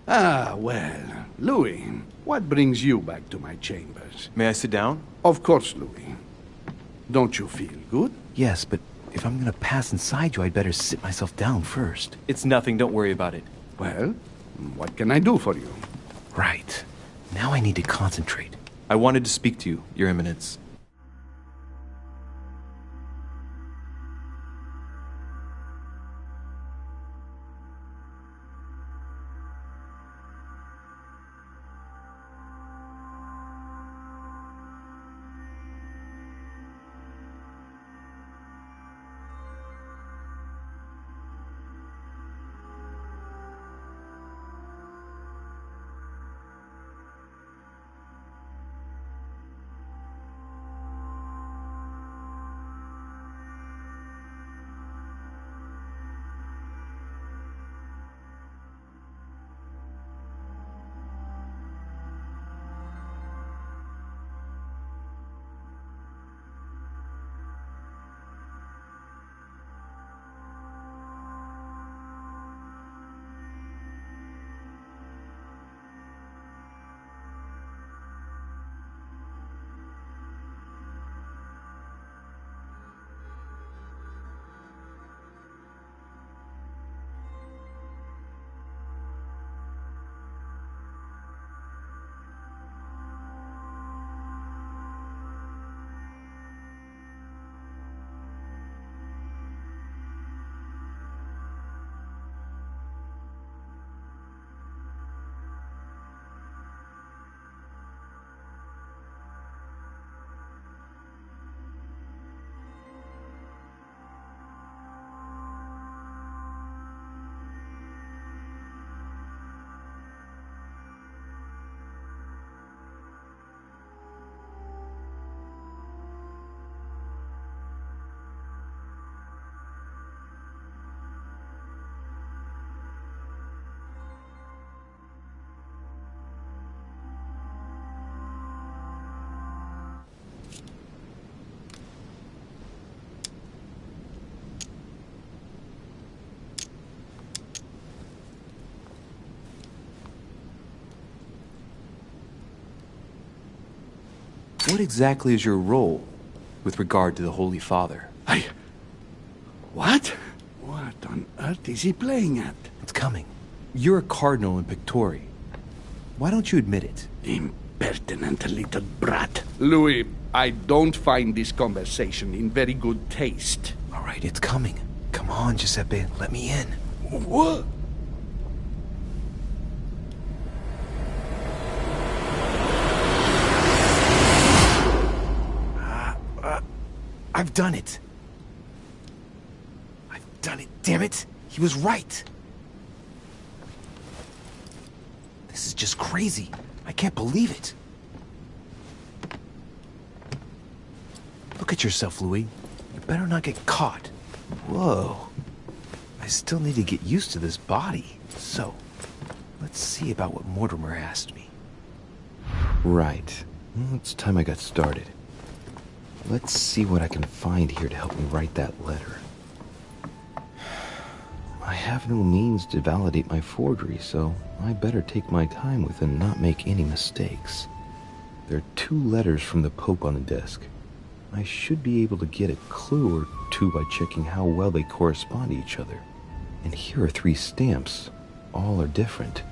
Ah, well, Louis, what brings you back to my chambers? May I sit down? Of course, Louis. Don't you feel good? Yes, but if I'm gonna pass inside you, I'd better sit myself down first. It's nothing, don't worry about it. Well, what can I do for you? Right. Now I need to concentrate. I wanted to speak to you, Your Eminence. What exactly is your role with regard to the Holy Father? What? What on earth is he playing at? It's coming. You're a cardinal in Pictori. Why don't you admit it? Impertinent little brat. Louis, I don't find this conversation in very good taste. All right, it's coming. Come on, Giuseppe, let me in. What? I've done it. I've done it, damn it. He was right. This is just crazy. I can't believe it. Look at yourself, Louis. You better not get caught. Whoa. I still need to get used to this body. So, let's see about what Mortimer asked me. Right. Well, it's time I got started. Let's see what I can find here to help me write that letter. I have no means to validate my forgery, so I better take my time with it and not make any mistakes. There are 2 letters from the Pope on the desk. I should be able to get a clue or 2 by checking how well they correspond to each other. And here are 3 stamps. All are different.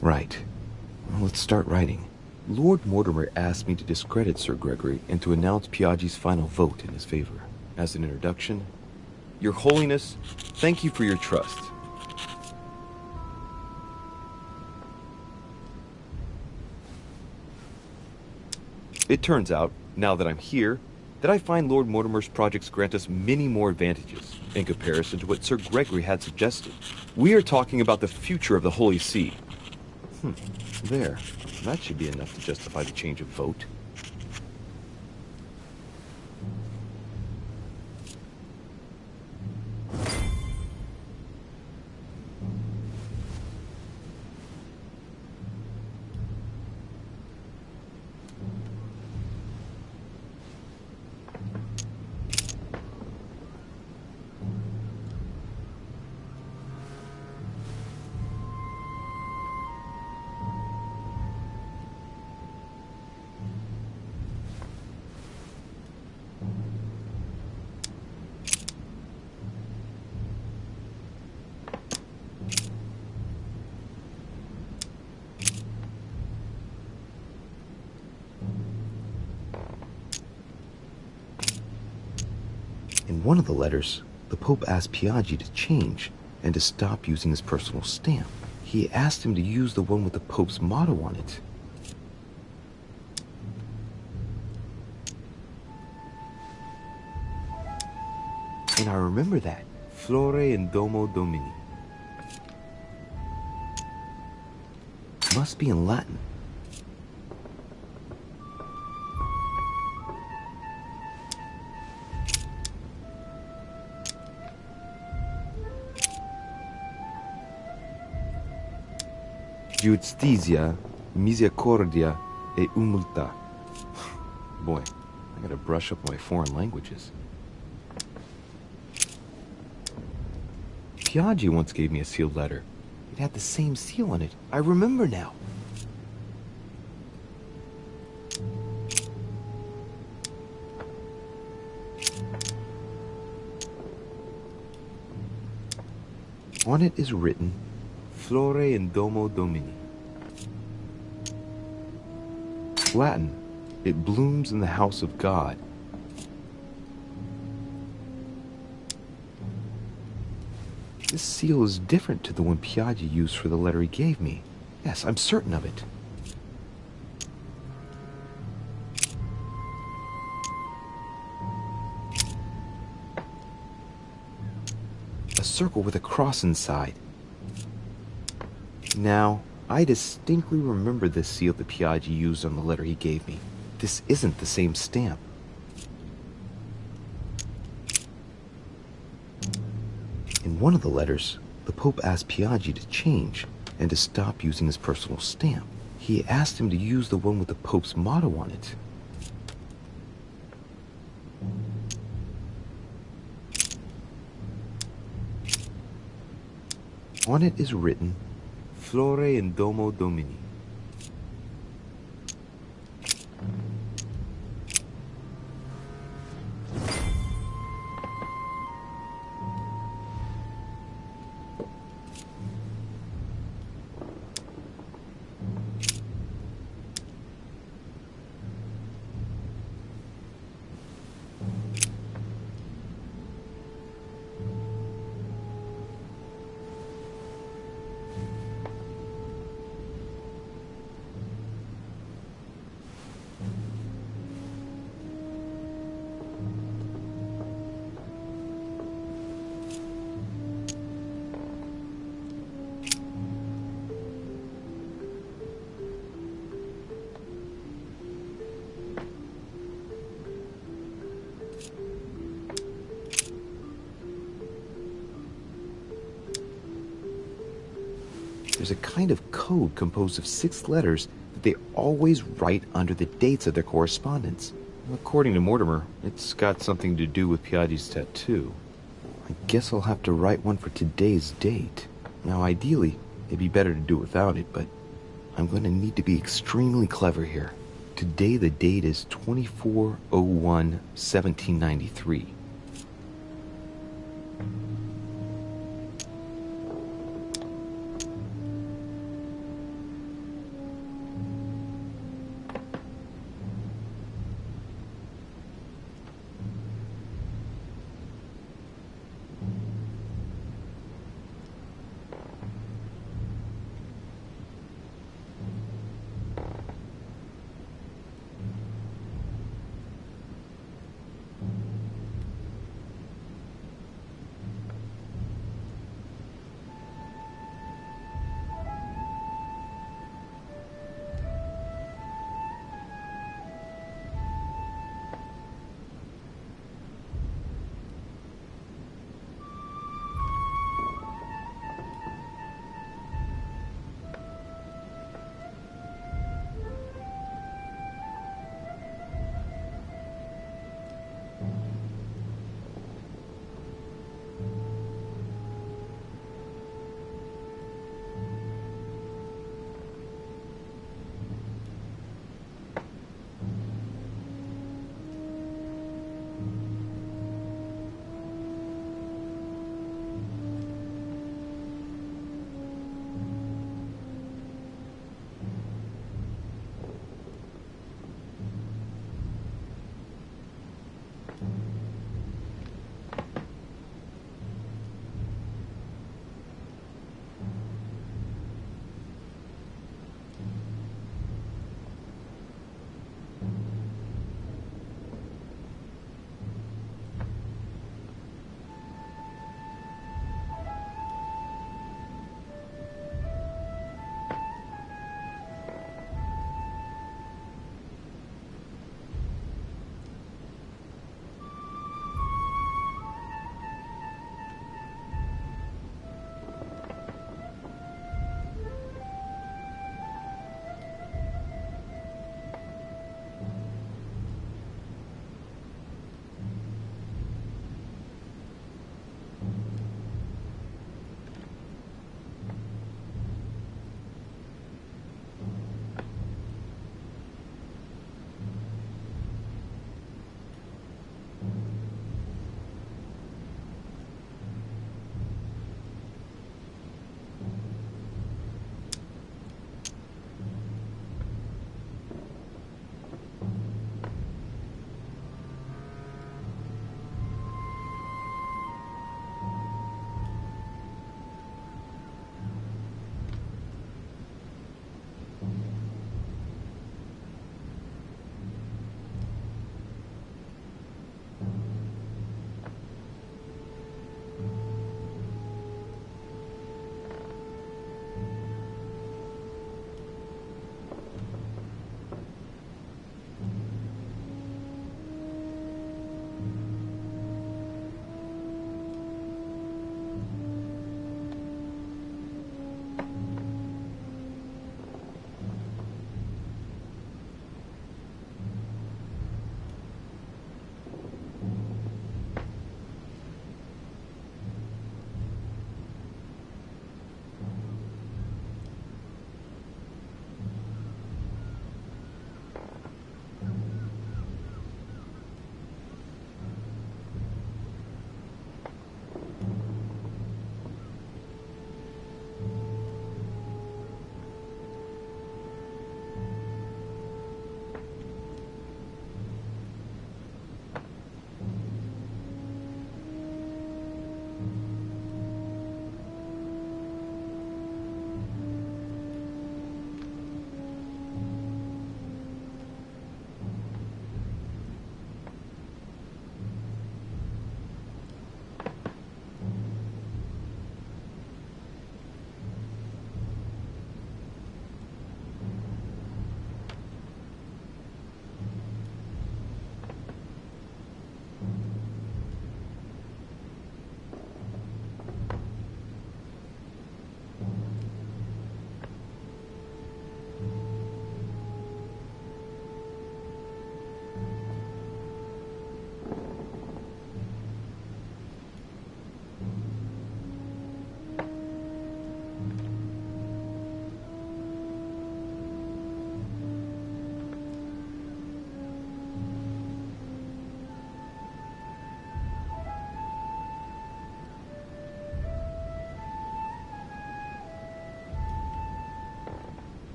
Right. Well, let's start writing. Lord Mortimer asked me to discredit Sir Gregory and to announce Piaggi's final vote in his favor. As an introduction, Your Holiness, thank you for your trust. It turns out, now that I'm here, that I find Lord Mortimer's projects grant us many more advantages in comparison to what Sir Gregory had suggested. We are talking about the future of the Holy See. There. That should be enough to justify the change of vote. In one of the letters, the Pope asked Piaggi to change and to stop using his personal stamp. He asked him to use the one with the Pope's motto on it. And I remember that. Flore in Domo Domini. Must be in Latin. Justitia, misericordia, e humiltà. Boy, I gotta brush up my foreign languages. Piaggi once gave me a sealed letter. It had the same seal on it. I remember now. On it is written, Flore in Domo Domini. Latin, it blooms in the house of God. This seal is different to the one Piaggi used for the letter he gave me. Yes, I'm certain of it. A circle with a cross inside. Now, I distinctly remember this seal that Piaggi used on the letter he gave me. This isn't the same stamp. In one of the letters, the Pope asked Piaggi to change and to stop using his personal stamp. He asked him to use the one with the Pope's motto on it. On it is written, Flore in Domo Domini. There's a kind of code composed of 6 letters that they always write under the dates of their correspondence. According to Mortimer, it's got something to do with Piaggi's tattoo. I guess I'll have to write one for today's date. Now, ideally, it'd be better to do without it, but I'm going to need to be extremely clever here. Today the date is 24/01/1793.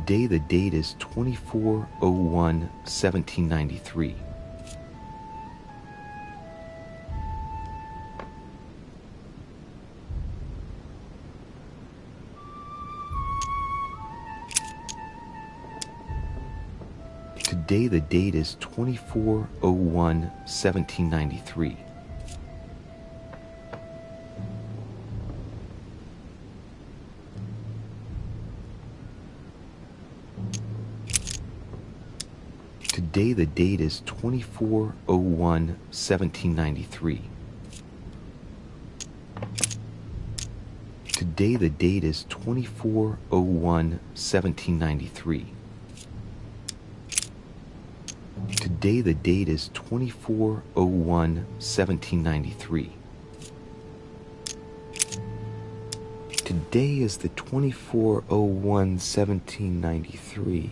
Today the date is 24/01/1793. Today the date is 24/01/1793. Today the date is 24/01/1793. Today the date is 24/01/1793. Today the date is 24/01/1793. Today is the 24/01/1793.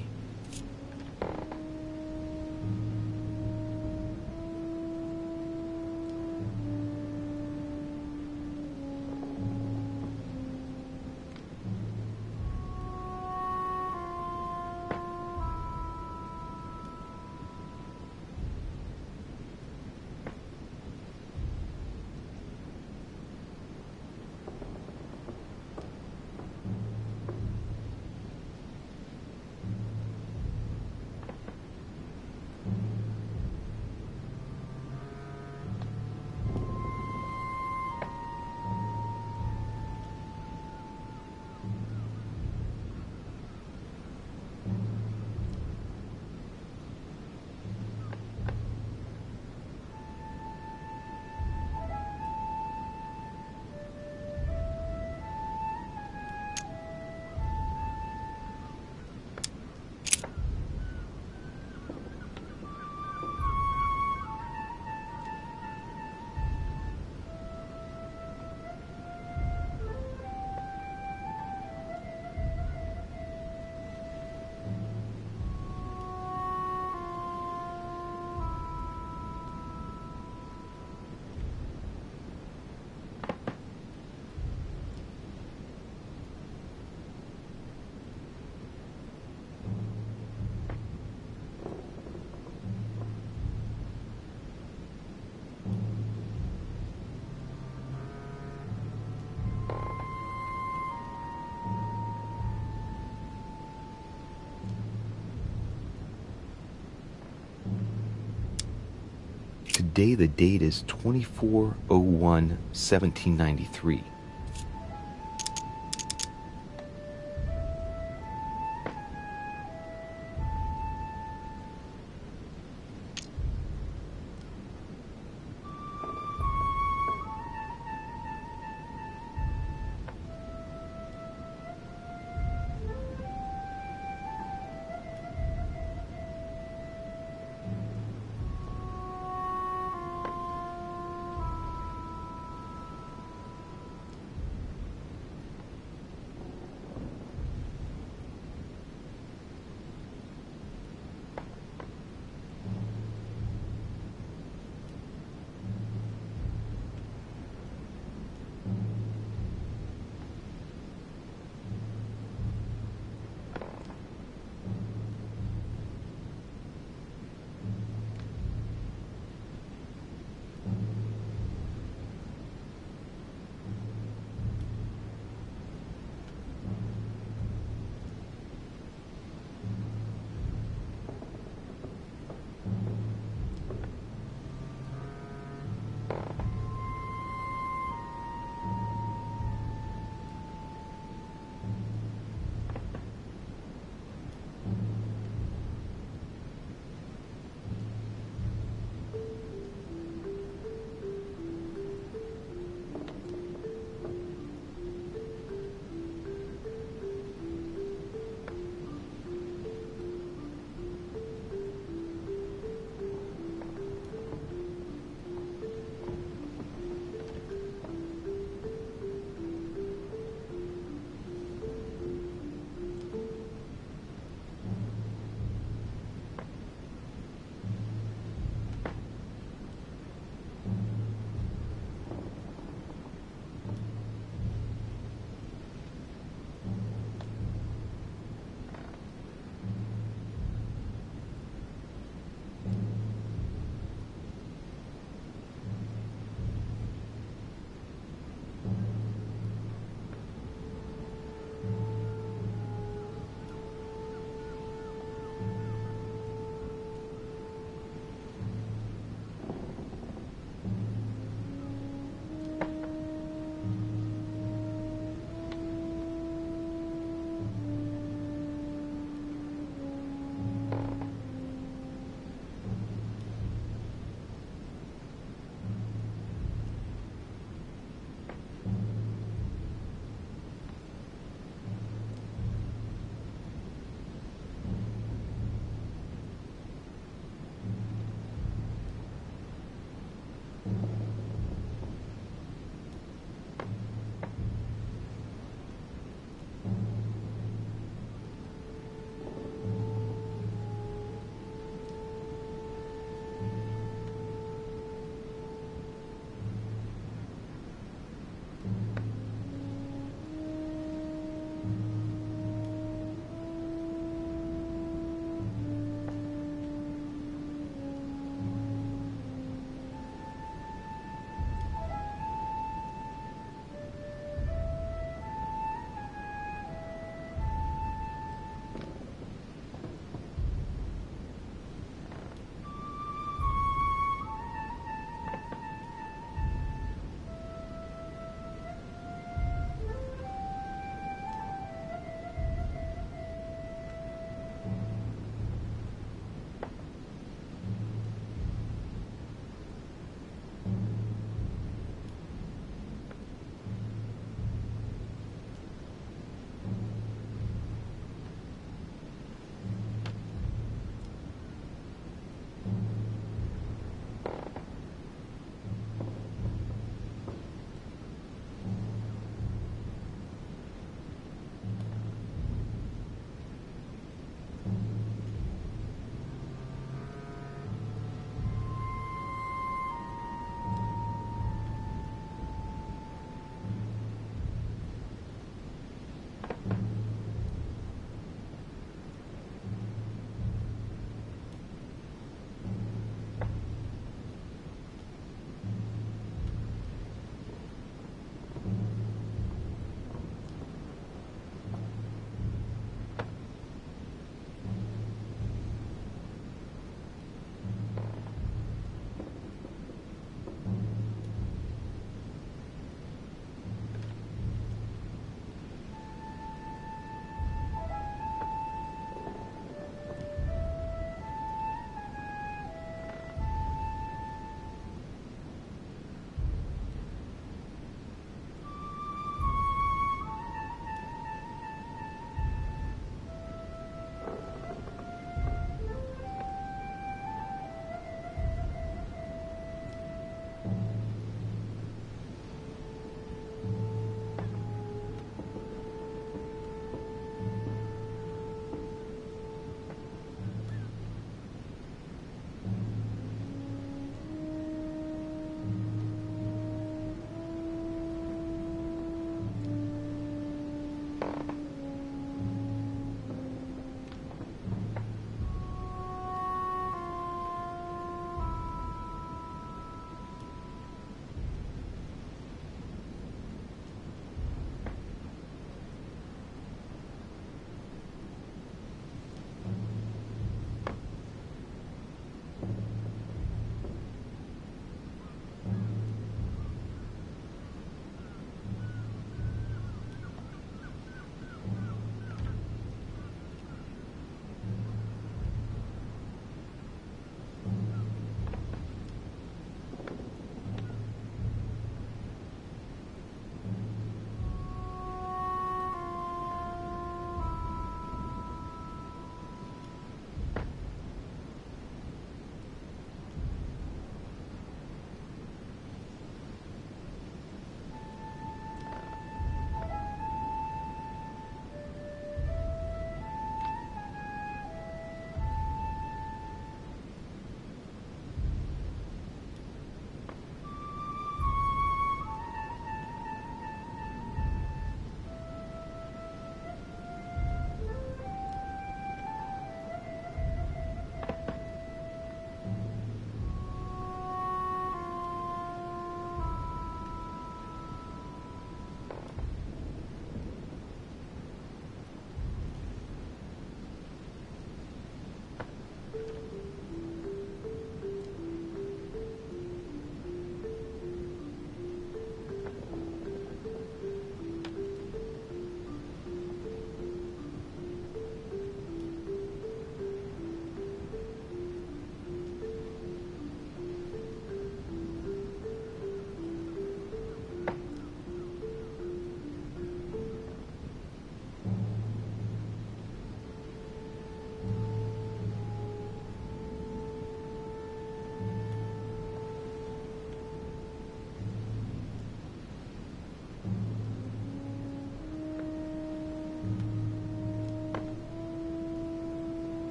Today the date is 24/01/1793.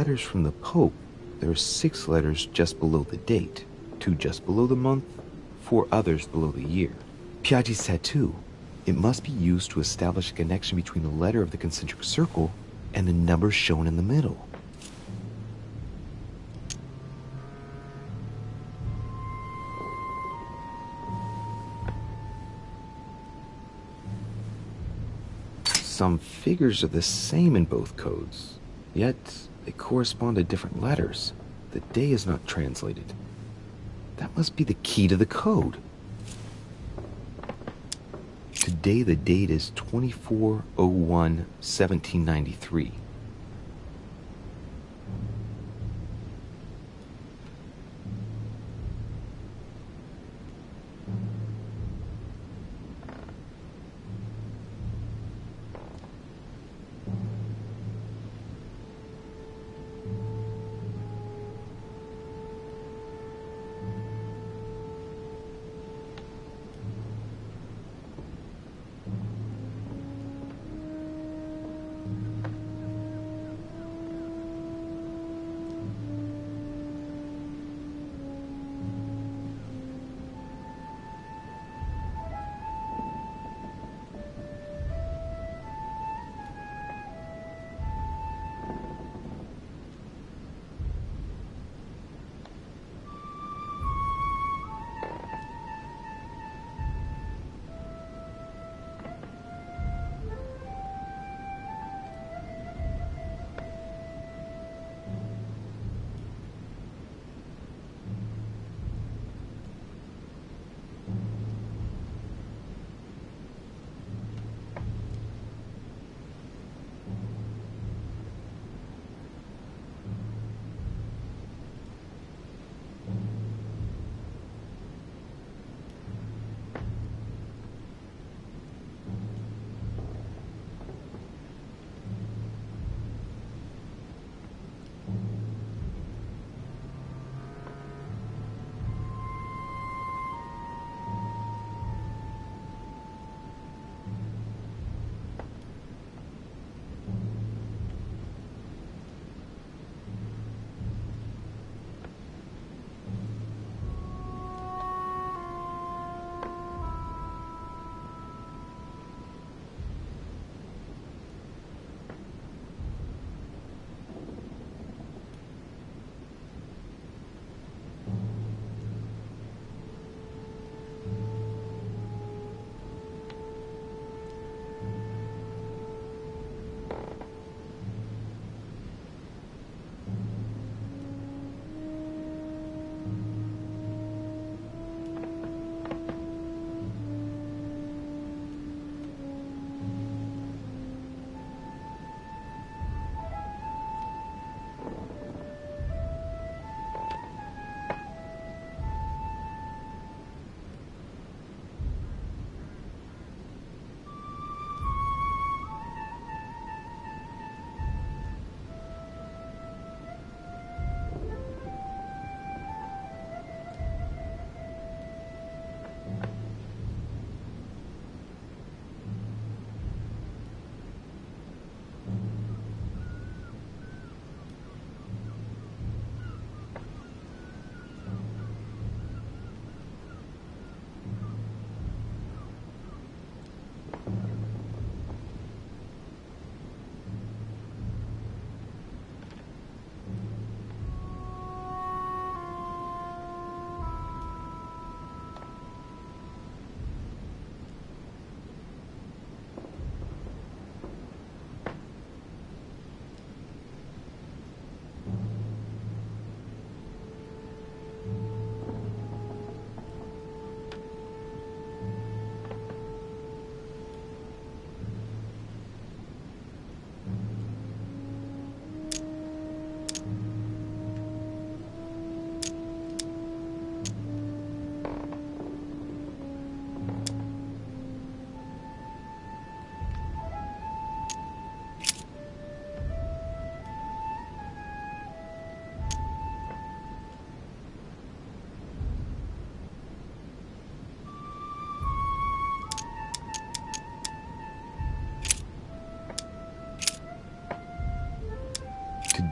letters from the Pope, there are 6 letters just below the date, 2 just below the month, 4 others below the year. Piaggi's tattoo. It must be used to establish a connection between the letter of the concentric circle and the number shown in the middle. Some figures are the same in both codes, yet they correspond to different letters. The day is not translated. That must be the key to the code. Today the date is 24/01/1793.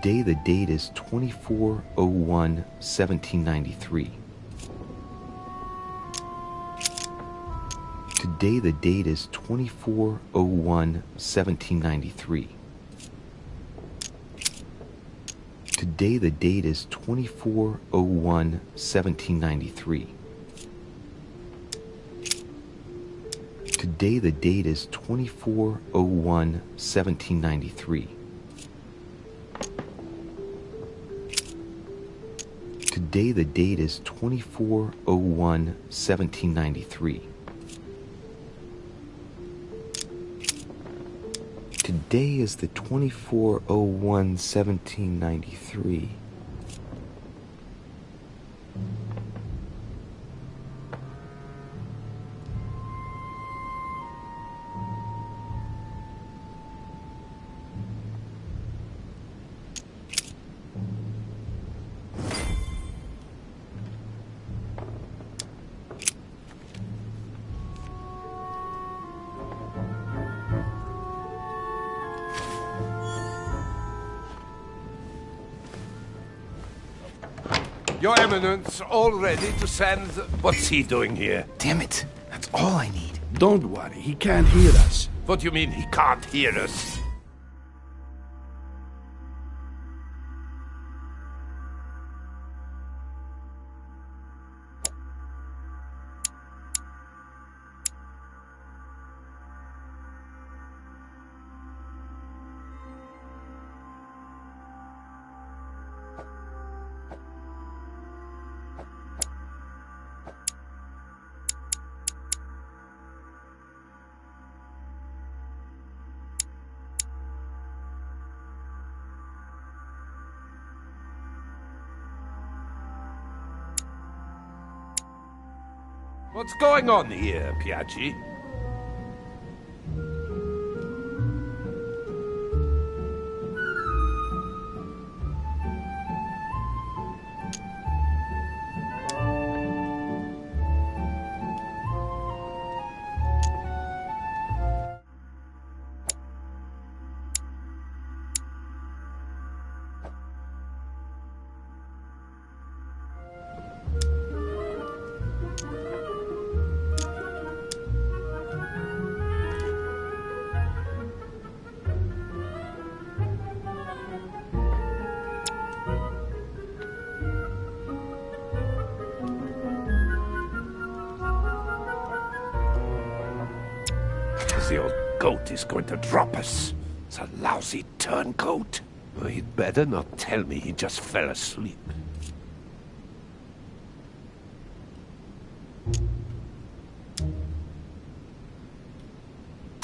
Today the date is 24/01/1793. Today the date is 24/01/1793. Today the date is 24/01/1793. Today the date is 24/01/1793. Today the date is 24/01/1793. Today is the 24/01/1793. Your Eminence, all ready to send... What's he doing here? Damn it. That's all I need. Don't worry, he can't hear us. What do you mean he can't hear us? What's going on here, Piaggi? The old goat is going to drop us. It's a lousy turncoat. Well, he'd better not tell me he just fell asleep.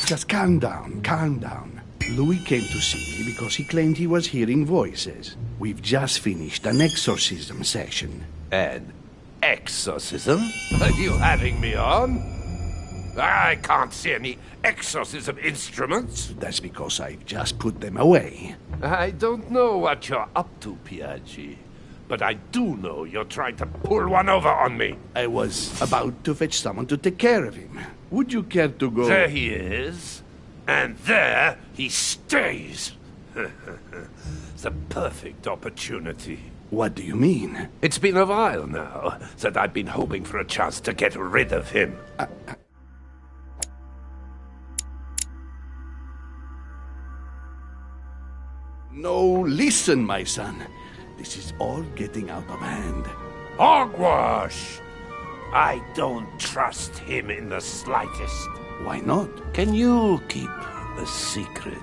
Just calm down, calm down. Louis came to see me because he claimed he was hearing voices. We've just finished an exorcism session. An exorcism? Are you having me on? I can't see any exorcism instruments. That's because I've just put them away. I don't know what you're up to, Piaggi, but I do know you're trying to pull one over on me. I was about to fetch someone to take care of him. Would you care to go? There he is, and there he stays. It's a perfect opportunity. What do you mean? It's been a while now that I've been hoping for a chance to get rid of him. No, listen, my son. This is all getting out of hand. Hogwash! I don't trust him in the slightest. Why not? Can you keep a secret?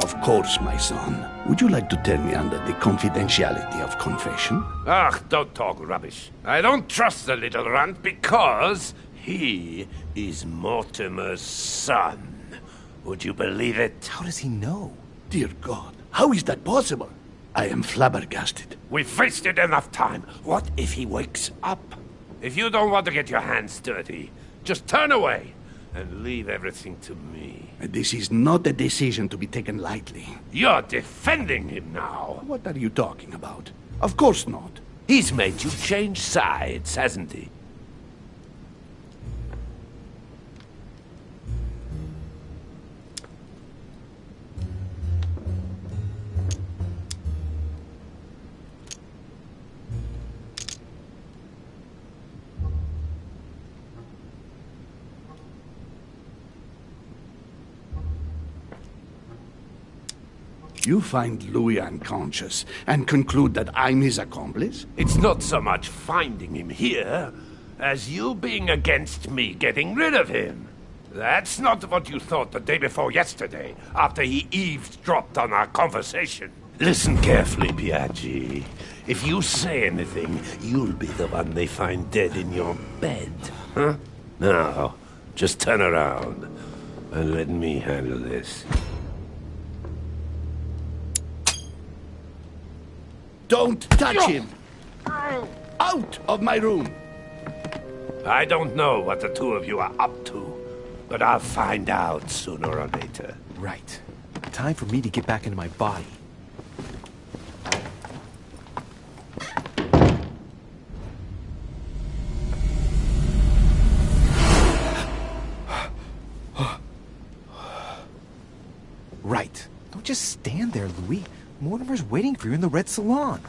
Of course, my son. Would you like to tell me under the confidentiality of confession? Ach, don't talk rubbish. I don't trust the little runt because he is Mortimer's son. Would you believe it? How does he know? Dear God, how is that possible? I am flabbergasted. We've wasted enough time. What if he wakes up? If you don't want to get your hands dirty, just turn away and leave everything to me. This is not a decision to be taken lightly. You're defending him now. What are you talking about? Of course not. He's made you change sides, hasn't he? You find Louis unconscious and conclude that I'm his accomplice? It's not so much finding him here as you being against me getting rid of him. That's not what you thought the day before yesterday, after he eavesdropped on our conversation. Listen carefully, Piaggi. If you say anything, you'll be the one they find dead in your bed. Huh? Now, just turn around and let me handle this. Don't touch him! Out of my room! I don't know what the two of you are up to, but I'll find out sooner or later. Right. Time for me to get back into my body. Right. Don't just stand there, Louis. Mortimer's waiting for you in the red salon.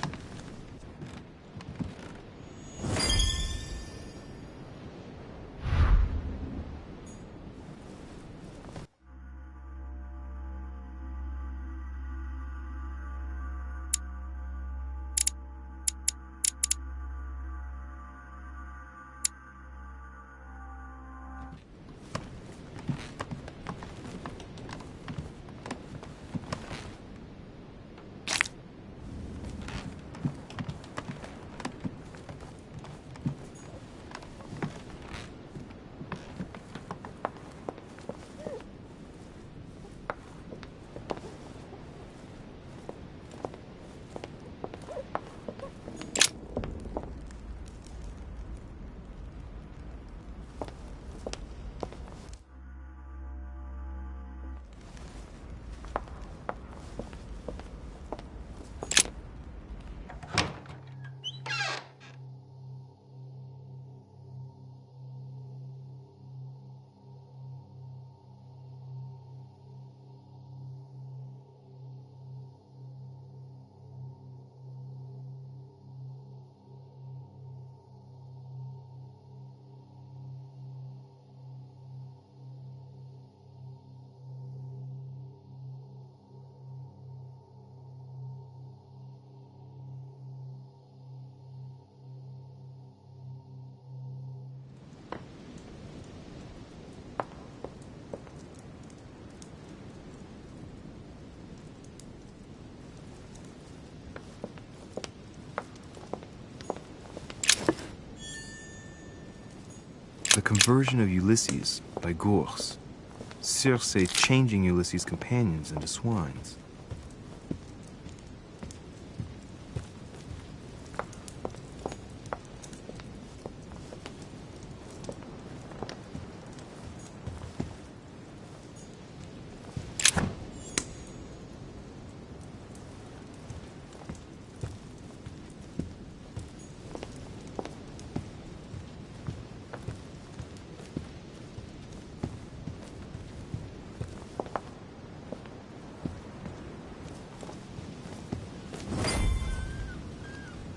The Conversion of Ulysses by Gors. Circe changing Ulysses' companions into swines.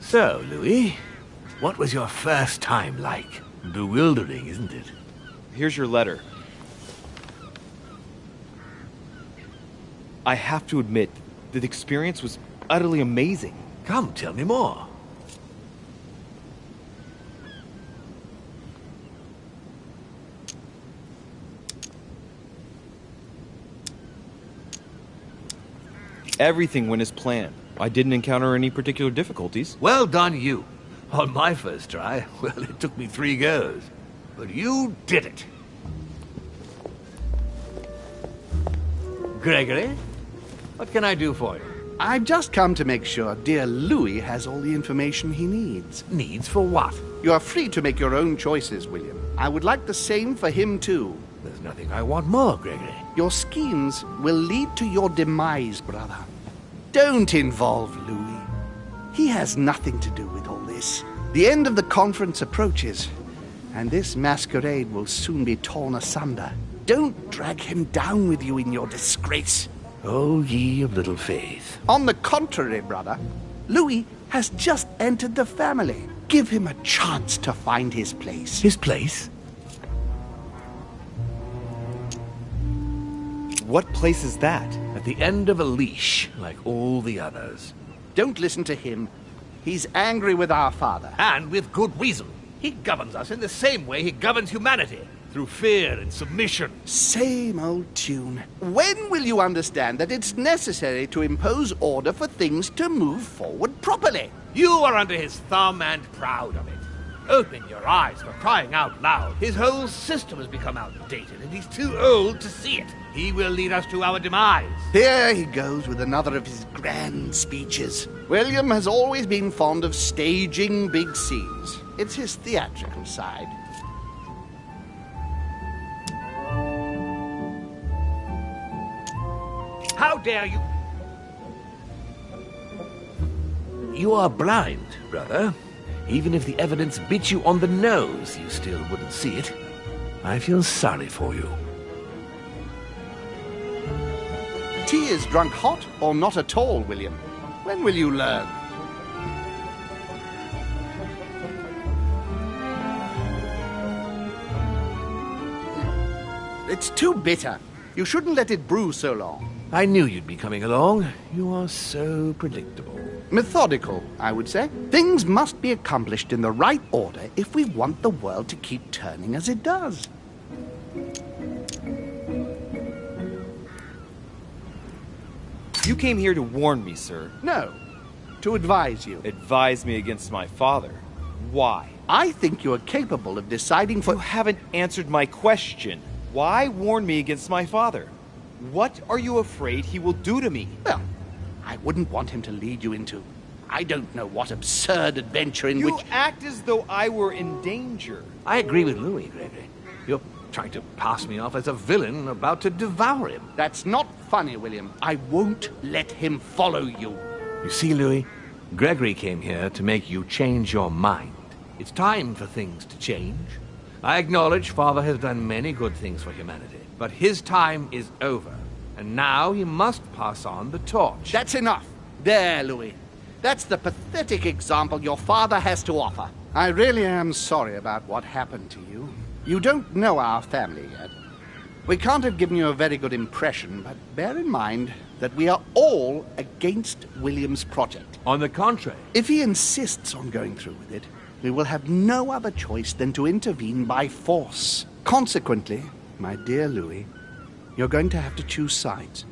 So, Louis, what was your first time like? Bewildering, isn't it? Here's your letter. I have to admit, the experience was utterly amazing. Come, tell me more. Everything went as planned. I didn't encounter any particular difficulties. Well done, you. On my first try, well, it took me 3 goes. But you did it. Gregory, what can I do for you? I've just come to make sure dear Louis has all the information he needs. Needs for what? You are free to make your own choices, William. I would like the same for him, too. There's nothing I want more, Gregory. Your schemes will lead to your demise, brother. Don't involve Louis. He has nothing to do with all this. The end of the conference approaches, and this masquerade will soon be torn asunder. Don't drag him down with you in your disgrace. Oh, ye of little faith. On the contrary, brother, Louis has just entered the family. Give him a chance to find his place. His place? What place is that? At the end of a leash, like all the others. Don't listen to him. He's angry with our father. And with good reason. He governs us in the same way he governs humanity, through fear and submission. Same old tune. When will you understand that it's necessary to impose order for things to move forward properly? You are under his thumb and proud of it. Open your eyes, for crying out loud. His whole system has become outdated, and he's too old to see it. He will lead us to our demise. Here he goes with another of his grand speeches. William has always been fond of staging big scenes. It's his theatrical side. How dare you? You are blind, brother. Even if the evidence bit you on the nose, you still wouldn't see it. I feel sorry for you. Tea is drunk hot or not at all, William. When will you learn? It's too bitter. You shouldn't let it brew so long. I knew you'd be coming along. You are so predictable. Methodical, I would say. Things must be accomplished in the right order if we want the world to keep turning as it does. You came here to warn me, sir. No, to advise you. Advise me against my father. Why? I think you are capable of deciding for... You haven't answered my question. Why warn me against my father? What are you afraid he will do to me? Well, I wouldn't want him to lead you into... I don't know what absurd adventure in You which... act as though I were in danger. I agree with Louis, Gregory. You're trying to pass me off as a villain about to devour him. That's not funny, William. I won't let him follow you. You see, Louis, Gregory came here to make you change your mind. It's time for things to change. I acknowledge Father has done many good things for humanity, but his time is over, and now he must pass on the torch. That's enough. There, Louis. That's the pathetic example your father has to offer. I really am sorry about what happened to you. You don't know our family yet. We can't have given you a very good impression, but bear in mind that we are all against William's project. On the contrary. If he insists on going through with it, we will have no other choice than to intervene by force. Consequently, my dear Louis, you're going to have to choose sides.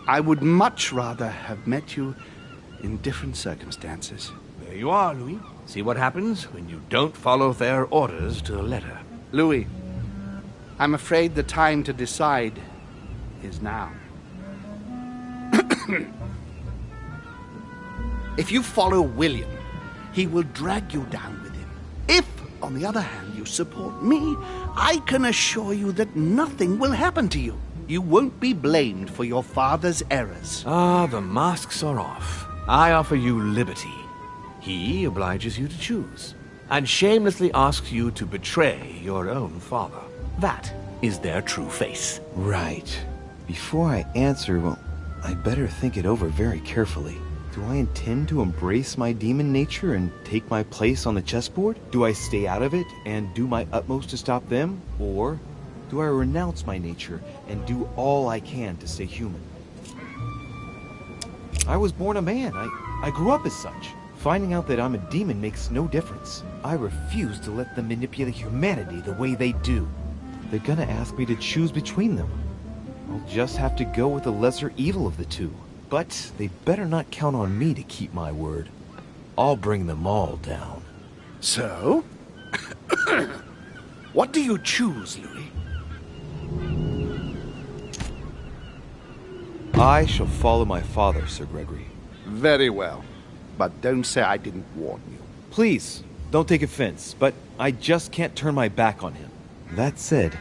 I would much rather have met you in different circumstances. There you are, Louis. See what happens when you don't follow their orders to the letter. Louis, I'm afraid the time to decide is now. If you follow William, he will drag you down with him. If, on the other hand, you support me, I can assure you that nothing will happen to you. You won't be blamed for your father's errors. Ah, the masks are off. I offer you liberty. He obliges you to choose, and shamelessly asks you to betray your own father. That is their true face. Right. Before I answer, well, I better think it over very carefully. Do I intend to embrace my demon nature and take my place on the chessboard? Do I stay out of it and do my utmost to stop them? Or do I renounce my nature and do all I can to stay human? I was born a man. I grew up as such. Finding out that I'm a demon makes no difference. I refuse to let them manipulate humanity the way they do. They're gonna ask me to choose between them. I'll just have to go with the lesser evil of the two. But they better not count on me to keep my word. I'll bring them all down. So? What do you choose, Louis? I shall follow my father, Sir Gregory. Very well. But don't say I didn't warn you. Please, don't take offense, but I just can't turn my back on him. That said,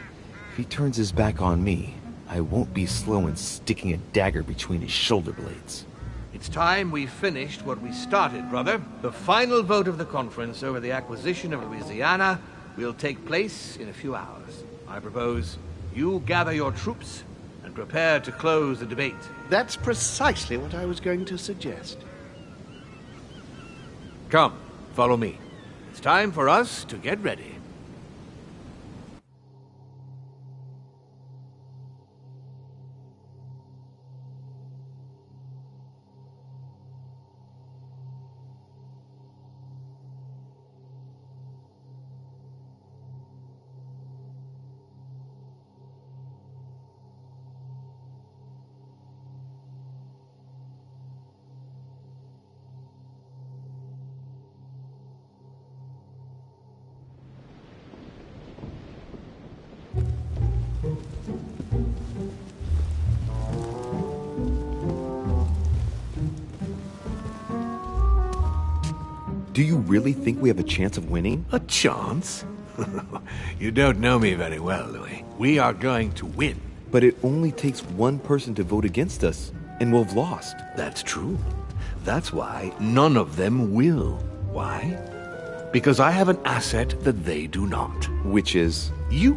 if he turns his back on me, I won't be slow in sticking a dagger between his shoulder blades. It's time we finished what we started, brother. The final vote of the conference over the acquisition of Louisiana will take place in a few hours. I propose you gather your troops and prepare to close the debate. That's precisely what I was going to suggest. Come, follow me. It's time for us to get ready. Do you really think we have a chance of winning? A chance? You don't know me very well, Louis. We are going to win. But it only takes one person to vote against us, and we'll have lost. That's true. That's why none of them will. Why? Because I have an asset that they do not. Which is? You.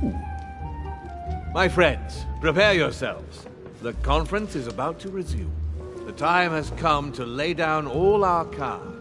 My friends, prepare yourselves. The conference is about to resume. The time has come to lay down all our cards.